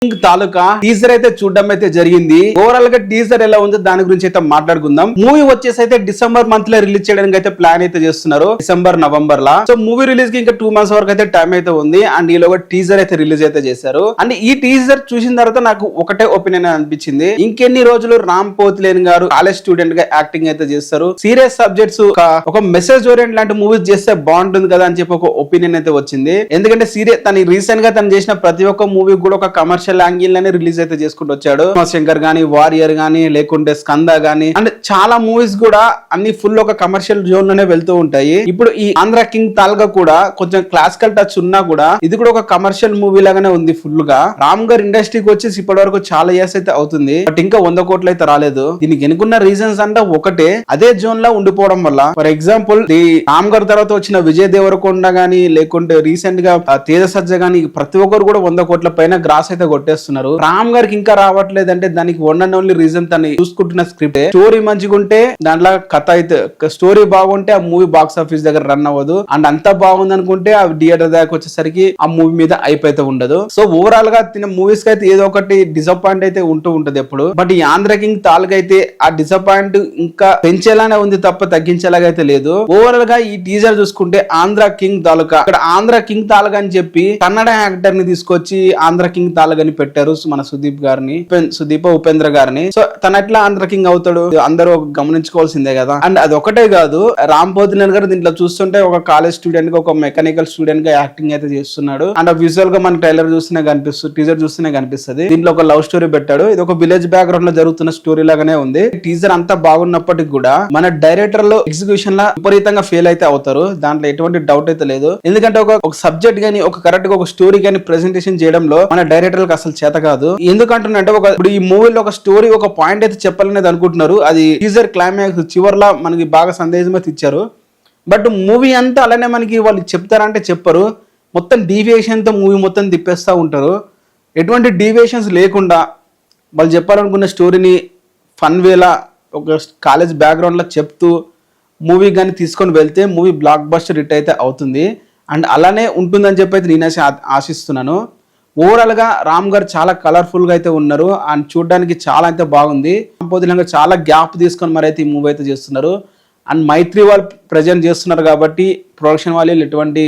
తాలూకా teaser అయితే చూడడం అయితే జరిగింది. ఓవరాల్ గా టీజర్ ఎలా ఉందో దాని గురించి అయితే మాట్లాడుకుందాం. మూవీ వచ్చేసి అయితే డిసెంబర్ మంత్ లో రిలీజ్ చేయడానికి అయితే ప్లాన్ అయితే చేస్తున్నారు, డిసెంబర్ నవంబర్ లా. సో మూవీ రిలీజ్ కి ఇంకా 2 months వరకు అయితే టైం అయితే ఉంది. అండ్ ఈలోగా టీజర్ అయితే రిలీజ్ అయితే చేశారు. అండ్ ఈ టీజర్ చూసిన తర్వాత నాకు ఒకటే ఒపీనియన్ అనిపించింది, ఇంకెన్ని రోజులు రామ్ పోతినేని గారు కాలేజ్ స్టూడెంట్ గా యాక్టింగ్ అయితే చేస్తారు, సీరియస్ సబ్జెక్ట్స్ ఒక మెసేజ్ ఓరియంట్ లాంటి మూవీస్ చేస్తే బాగుంటుంది కదా అని చెప్పి ఒక ఒపీనియన్ అయితే వచ్చింది. ఎందుకంటే సీరియస్ తను రీసెంట్ గా తను చేసిన ప్రతి ఒక్క మూవీ కూడా ఒక కమర్షియల్ యాంగిల్ లోనే రిలీజ్ అయితే చేసుకుంటూ వచ్చాడు. శంకర్ గానీ, వారియర్ గానీ, లేకుంటే స్కంద గానీ, అండ్ చాలా మూవీస్ కూడా అన్ని ఫుల్ ఒక కమర్షియల్ జోన్ లోనే వెళ్తూ ఉంటాయి. ఇప్పుడు ఈ ఆంధ్ర కింగ్ తాల్గా కూడా కొంచెం క్లాసికల్ టచ్ ఉన్నా కూడా ఇది కూడా ఒక కమర్షియల్ మూవీ లాగానే ఉంది ఫుల్ గా. రామ్ గారు ఇండస్ట్రీకి వచ్చేసి ఇప్పటి వరకు చాలా ఇయర్స్ అయితే అవుతుంది, బట్ ఇంకా 100 కోట్లు అయితే రాలేదు. దీనికి ఎన్నుకున్న రీజన్స్ అంటే ఒకటే, అదే జోన్ లో ఉండిపోవడం వల్ల. ఫర్ ఎగ్జాంపుల్ ఈ రామ్ గారి తర్వాత వచ్చిన విజయ్ దేవరకొండ గానీ, లేకుంటే రీసెంట్ గా తేజ సజ్జ గానీ, ప్రతి ఒక్కరు కూడా 100 కోట్ల పైన గ్రాస్ అయితే కొట్టేస్తున్నారు. రామ్ గారికి ఇంకా రావట్లేదంటే దానికి వన్ అండ్ ఓన్లీ రీజన్ తను చూసుకుంటున్న స్క్రిప్ట్. స్టోరీ మంచిగా ఉంటే దాంట్లో కథ అయితే, స్టోరీ బాగుంటే ఆ మూవీ బాక్స్ ఆఫీస్ దగ్గర రన్ అవ్వదు. అండ్ అంతా బాగుంది అనుకుంటే ఆ థియేటర్ దాకా వచ్చేసరికి ఆ మూవీ మీద అయిపోతే ఉండదు. సో ఓవరాల్ గా తిన మూవీస్ కి అయితే ఏదో ఒకటి డిసప్పాయింట్ అయితే ఉంటూ ఉంటది ఎప్పుడు. బట్ ఈ ఆంధ్ర కింగ్ తాల్గా అయితే ఆ డిసప్పాయింట్ ఇంకా పెంచేలానే ఉంది తప్ప తగ్గించేలాగా అయితే లేదు. ఓవరాల్ గా ఈ టీజర్ చూసుకుంటే ఆంధ్ర కింగ్ తాలూకా, ఇక్కడ ఆంధ్ర కింగ్ తాలూకా అని చెప్పి కన్నడ యాక్టర్ ని తీసుకొచ్చి ఆంధ్ర కింగ్ తాలూకాని పెట్టారు, మన సుదీప్ ఉపేంద్ర గారిని. సో తన ఎట్లా ఆంధ్ర కింగ్ అవుతాడు అందరూ గమనించుకోవాల్సిందే కదా. అండ్ అది ఒకటే కాదు, రామ్ పోతినేని గారు దీంట్లో చూస్తుంటే ఒక కాలేజ్ స్టూడెంట్ గా, ఒక మెకానికల్ స్టూడెంట్ గా యాక్టింగ్ అయితే చేస్తున్నాడు. అండ్ ఆ విజువల్ గా మన ట్రైలర్ చూస్తూనే కనిపిస్తుంది, టీజర్ చూస్తూనే కనిపిస్తుంది. దీంట్లో ఒక లవ్ స్టోరీ పెట్టాడు, ఇది ఒక విలేజ్ బ్యాక్గ్రౌండ్ లో జరుగుతున్న స్టోరీ లాగానే ఉంది. టీజర్ అంతా బాగున్నప్పటికీ కూడా మన డైరెక్టర్ లో ఎగ్జిక్యూషన్ లా విపరీతంగా ఫెయిల్ అయితే అవుతారు, దాంట్లో ఎటువంటి డౌట్ అయితే లేదు. ఎందుకంటే ఒక సబ్జెక్ట్ గానీ, ఒక కరెక్ట్ గా ఒక స్టోరీ గానీ ప్రెజెంటేషన్ చేయడంలో మన డైరెక్టర్ అసలు చేత కాదు. ఎందుకంటున్నంటే ఇప్పుడు ఈ మూవీలో ఒక స్టోరీ, ఒక పాయింట్ అయితే చెప్పాలనేది అనుకుంటున్నారు, అది టీజర్ క్లైమాక్స్ చివర్లా మనకి బాగా సందేశం అయితే ఇచ్చారు. బట్ మూవీ అంతా అలానే మనకి వాళ్ళు చెప్తారంటే చెప్పరు, మొత్తం డీవియేషన్ తో మూవీ మొత్తం తిప్పేస్తూ ఉంటారు. ఎటువంటి డీవియేషన్స్ లేకుండా వాళ్ళు చెప్పాలనుకున్న స్టోరీని ఫన్ వేలా ఒక కాలేజ్ బ్యాక్గ్రౌండ్ లో చెప్తూ మూవీ కానీ తీసుకొని వెళ్తే మూవీ బ్లాక్ బస్టర్ హిట్ అయితే అవుతుంది. అండ్ అలానే ఉంటుందని చెప్పి అయితే నేనే ఆశిస్తున్నాను. ఓవరాల్ గా రామ్ గారు చాలా కలర్ఫుల్ గా అయితే ఉన్నారు, అండ్ చూడడానికి చాలా అయితే బాగుంది. పోతినేని చాలా గ్యాప్ తీసుకొని మరి అయితే ఈ మూవీ అయితే చేస్తున్నారు. అండ్ మైత్రి వాళ్ళు ప్రజెంట్ చేస్తున్నారు కాబట్టి ప్రొడక్షన్ వాళ్ళు ఎటువంటి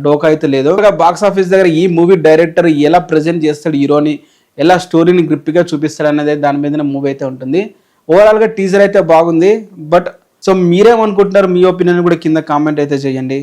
డోకా అయితే లేదు. బాక్స్ ఆఫీస్ దగ్గర ఈ మూవీ డైరెక్టర్ ఎలా ప్రజెంట్ చేస్తాడు హీరోని, ఎలా స్టోరీని గ్రిప్గా చూపిస్తాడు అనేది దాని మీద మూవీ అయితే ఉంటుంది. ఓవరాల్ గా టీజర్ అయితే బాగుంది. బట్ సో మీరేమనుకుంటున్నారు, మీ ఒపీనియన్ కూడా కింద కామెంట్ అయితే చేయండి.